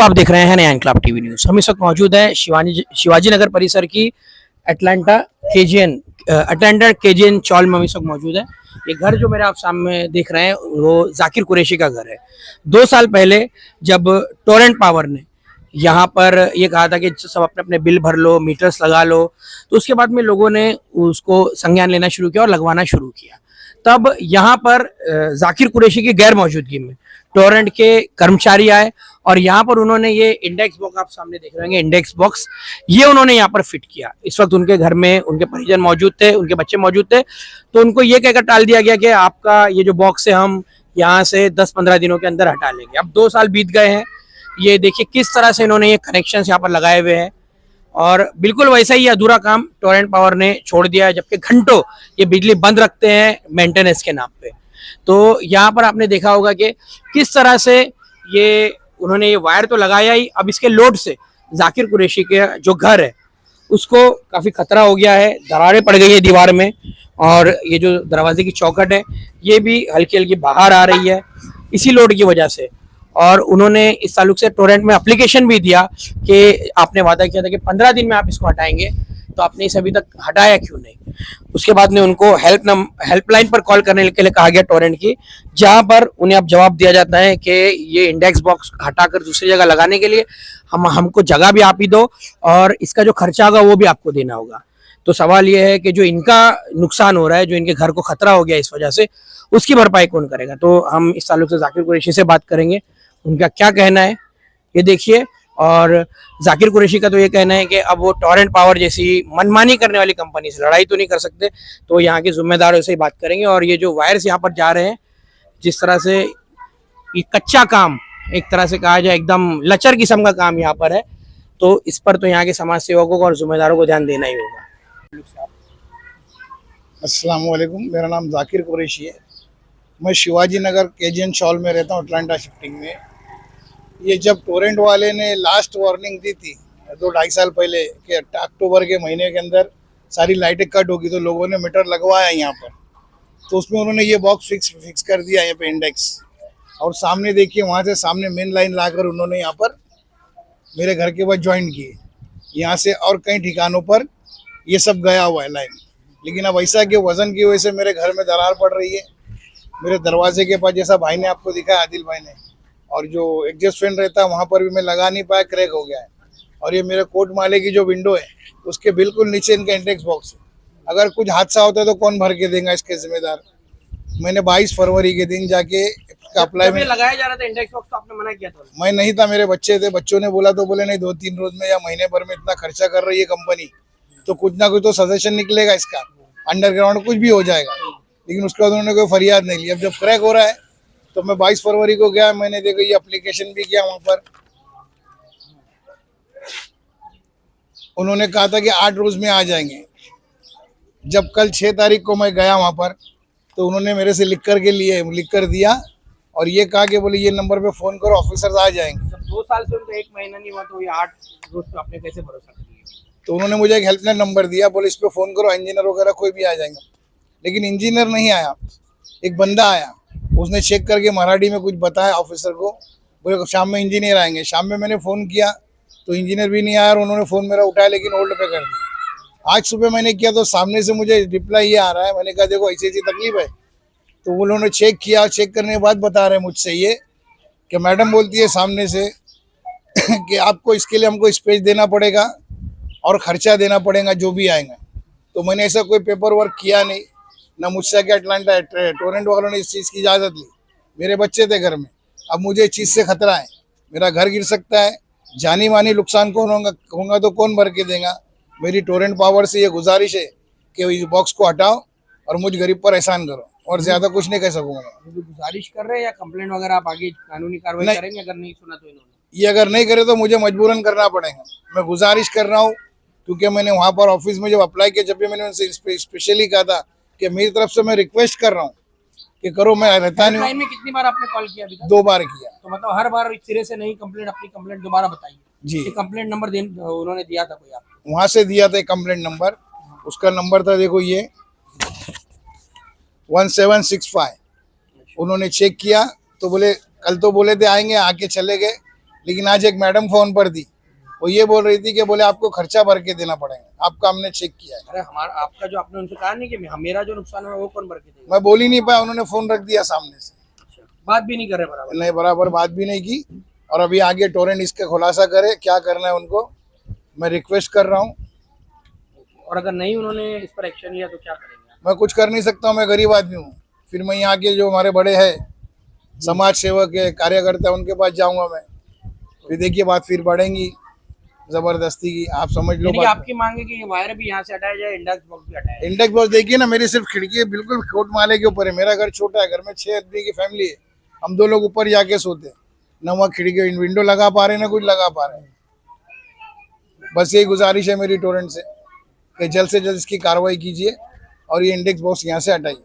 दोस्तों, आप देख रहे हैं नया इनकलाब टीवी न्यूज। हम इस वक्त मौजूद हैं शिवाजी नगर परिसर की अटलांटा केजीएन चौल में हम इस वक्त मौजूद है। ये घर जो मेरे आप सामने देख रहे हैं वो जाकिर कुरैशी का घर है। 2 साल पहले जब टोरेंट पावर ने यहाँ पर ये कहा था कि सब अपने अपने बिल भर लो, मीटर्स लगा लो, तो उसके बाद में लोगों ने उसको संज्ञान लेना शुरू किया और लगवाना शुरू किया। तब यहाँ पर जाकिर कुरैशी की गैर मौजूदगी में टोरेंट के कर्मचारी आए और यहाँ पर उन्होंने ये इंडेक्स बॉक्स, आप सामने देख रहे होंगे इंडेक्स बॉक्स, ये उन्होंने यहाँ पर फिट किया। इस वक्त उनके घर में उनके परिजन मौजूद थे, उनके बच्चे मौजूद थे, तो उनको ये कहकर टाल दिया गया कि आपका ये जो बॉक्स है हम यहाँ से 10-15 दिनों के अंदर हटा लेंगे। अब 2 साल बीत गए हैं। ये देखिए किस तरह से इन्होंने ये कनेक्शन यहाँ पर लगाए हुए हैं और बिल्कुल वैसा ही अधूरा काम टोरेंट पावर ने छोड़ दिया है, जबकि घंटों ये बिजली बंद रखते हैं मेंटेनेंस के नाम पे। तो यहाँ पर आपने देखा होगा कि किस तरह से ये उन्होंने ये वायर तो लगाया ही, अब इसके लोड से जाकिर कुरैशी के जो घर है उसको काफ़ी खतरा हो गया है। दरारें पड़ गई है दीवार में और ये जो दरवाजे की चौखट है ये भी हल्की हल्की बाहर आ रही है इसी लोड की वजह से। और उन्होंने इस ताल्लुक से टोरेंट में एप्लीकेशन भी दिया कि आपने वादा किया था कि 15 दिन में आप इसको हटाएंगे, तो आपने इसे अभी तक हटाया क्यों नहीं। उसके बाद में उनको हेल्पलाइन पर कॉल करने के लिए कहा गया टोरेंट की, जहां पर उन्हें अब जवाब दिया जाता है कि ये इंडेक्स बॉक्स हटाकर दूसरी जगह लगाने के लिए हमको जगह भी आप ही दो और इसका जो खर्चा होगा वो भी आपको देना होगा। तो सवाल ये है कि जो इनका नुकसान हो रहा है, जो इनके घर को खतरा हो गया इस वजह से, उसकी भरपाई कौन करेगा। तो हम इस ताल्लुक से जाकिर कुरैशी से बात करेंगे, उनका क्या कहना है ये देखिए। और जाकिर कुरैशी का तो ये कहना है कि अब वो टोरेंट पावर जैसी मनमानी करने वाली कंपनी से लड़ाई तो नहीं कर सकते, तो यहाँ के जिम्मेदारों से ही बात करेंगे। और ये जो वायर्स यहाँ पर जा रहे हैं, जिस तरह से ये कच्चा काम, एक तरह से कहा जाए एकदम लचर किस्म का काम यहाँ पर है, तो इस पर तो यहाँ के समाज सेवकों को और जिम्मेदारों को ध्यान देना ही होगा। अस्सलाम वालेकुम, मेरा नाम जाकिर कुरैशी है। मैं शिवाजी नगर केजीएन चौल में रहता हूँ, अटलांटा शिफ्टिंग में। ये जब टोरेंट वाले ने लास्ट वार्निंग दी थी 2-2.5 साल पहले कि अक्टूबर के महीने के अंदर सारी लाइटें कट होगी, तो लोगों ने मीटर लगवाया यहाँ पर। तो उसमें उन्होंने ये बॉक्स फिक्स कर दिया यहाँ पे इंडेक्स। और सामने देखिए, वहाँ से सामने मेन लाइन लाकर उन्होंने यहाँ पर मेरे घर के पास ज्वाइन किए। यहाँ से और कई ठिकानों पर ये सब गया हुआ है लाइन। लेकिन अब ऐसा कि वजन की वजह से मेरे घर में दरार पड़ रही है। मेरे दरवाजे के पास, जैसा भाई ने आपको दिखाया, आदिल भाई ने, और जो एग्जॉस्ट फैन रहता है वहाँ पर भी मैं लगा नहीं पाया, क्रैक हो गया है। और ये मेरे कोर्ट माले की जो विंडो है उसके बिल्कुल नीचे इनका इंडेक्स बॉक्स है। अगर कुछ हादसा होता है तो कौन भर के देगा इसके जिम्मेदार। मैंने 22 फरवरी के दिन जाके अप्लाई में लगाया जा रहा था इंडेक्स बॉक्स, तो आपने मना किया था? मैं नहीं था, मेरे बच्चे थे। बच्चों ने बोला तो बोले नहीं, 2-3 रोज में या महीने भर में इतना खर्चा कर रही है कंपनी, तो कुछ ना कुछ तो सजेशन निकलेगा इसका, अंडरग्राउंड कुछ भी हो जाएगा। लेकिन उसके बाद उन्होंने कोई फरियाद नहीं ली। अब जब क्रैक हो रहा है तो मैं 22 फरवरी को गया, मैंने देखो ये एप्लीकेशन भी किया वहाँ पर। उन्होंने कहा था कि 8 रोज में आ जाएंगे। जब कल 6 तारीख को मैं गया वहाँ पर, तो उन्होंने मेरे से लिख कर दिया और ये कहा कि बोले ये नंबर पे फ़ोन करो, ऑफिसर्स आ जाएंगे। जब 2 साल से उनको 1 महीना नहीं हुआ तो ये 8 रोज पे आपने कैसे भरोसा कर लिया? तो उन्होंने मुझे एक हेल्पलाइन नंबर दिया, बोले इस पर फ़ोन करो, इंजीनियर वगैरह कोई भी आ जाएंगे। लेकिन इंजीनियर नहीं आया, एक बंदा आया, उसने चेक करके मराठी में कुछ बताया ऑफिसर को, बोले शाम में इंजीनियर आएंगे। शाम में मैंने फ़ोन किया तो इंजीनियर भी नहीं आया और उन्होंने फ़ोन मेरा उठाया लेकिन होल्ड पे कर दिया। आज सुबह मैंने किया तो सामने से मुझे रिप्लाई ये आ रहा है। मैंने कहा देखो ऐसी ऐसी तकलीफ है। तो उन्होंने चेक किया, चेक करने के बाद बता रहे हैं मुझसे ये कि मैडम बोलती है सामने से कि आपको इसके लिए हमको स्पेस देना पड़ेगा और ख़र्चा देना पड़ेगा जो भी आएगा। तो मैंने ऐसा कोई पेपर वर्क किया नहीं, ना मुझसे कि अटलांटा टोरेंट वालों ने इस चीज़ की इजाज़त ली। मेरे बच्चे थे घर में, अब मुझे इस चीज़ से खतरा है, मेरा घर गिर सकता है, जानी मानी नुकसान कौन होगा तो कौन भर के देगा। मेरी टोरेंट पावर से ये गुजारिश है कि इस बॉक्स को हटाओ और मुझ गरीब पर एहसान करो, और ज़्यादा कुछ नहीं कह सकूँगा। गुजारिश कर रहे हैं या कंप्लेंट वगैरह आप आगे कानूनी कार्रवाई करेंगे अगर नहीं सुना तो? इन्होंने ये अगर नहीं करे तो मुझे मजबूरन करना पड़ेगा। मैं गुजारिश कर रहा हूँ क्योंकि मैंने वहाँ पर ऑफिस में जब अप्लाई किया, जब भी मैंने उनसे स्पेशली कहा था कि मेरी तरफ से मैं रिक्वेस्ट कर रहा हूँ कि करो। मैं रहता नहीं। टाइम में कितनी बार आपने कॉल किया अभी तक? 2 बार किया। तो मतलब हर बार सिरे से नहीं कंप्लेंट, अपनी कंप्लेंट दोबारा बताइए जी। ये कंप्लेंट नंबर उन्होंने दिया था कोई आपको? वहाँ से दिया था कंप्लेंट नंबर, उसका नंबर था देखो ये 1765। उन्होंने चेक किया तो बोले, कल तो बोले थे आएंगे, आके चले गए। लेकिन आज एक मैडम फोन पर थी, वो ये बोल रही थी कि बोले आपको खर्चा भर के देना पड़ेगा, आपका हमने चेक किया है। अरे हमारा आपका जो आपने उनसे कहा नहीं कि मेरा जो नुकसान हुआ वो कौन भर के देगा? मैं बोल ही नहीं पाया, उन्होंने फोन रख दिया सामने से, अच्छा, बात भी नहीं कर रहे बराबर। नहीं बराबर बात भी नहीं की। और अभी आगे टोरेंट इसका खुलासा करे, क्या करना है उनको, मैं रिक्वेस्ट कर रहा हूँ। और अगर नहीं उन्होंने इस पर एक्शन लिया तो क्या करेंगे? मैं कुछ कर नहीं सकता हूँ, मैं गरीब आदमी हूँ। फिर मैं यहाँ के जो हमारे बड़े हैं, समाज सेवक है, कार्यकर्ता है, उनके पास जाऊंगा मैं। फिर देखिए बात फिर बढ़ेंगी जबरदस्ती की, आप समझ लो यानी कि बात। आपकी मांग है कि ये वायर भी यहाँ से हटाया जाए, इंडेक्स बॉक्स भी हटाया जाए। इंडेक्स बॉक्स देखिए ना, मेरी सिर्फ खिड़की है, बिल्कुल कोट माले के ऊपर है। मेरा घर छोटा है, घर में 6 आदमी की फैमिली है, हम 2 लोग ऊपर जाके सोते हैं। ना वहाँ खिड़की विंडो लगा पा रहे, ना कुछ लगा पा रहे। बस यही गुजारिश है मेरी टोरेंट से कि जल्द से जल्द इसकी कार्रवाई कीजिए और ये इंडेक्स बॉक्स यहाँ से हटाइए।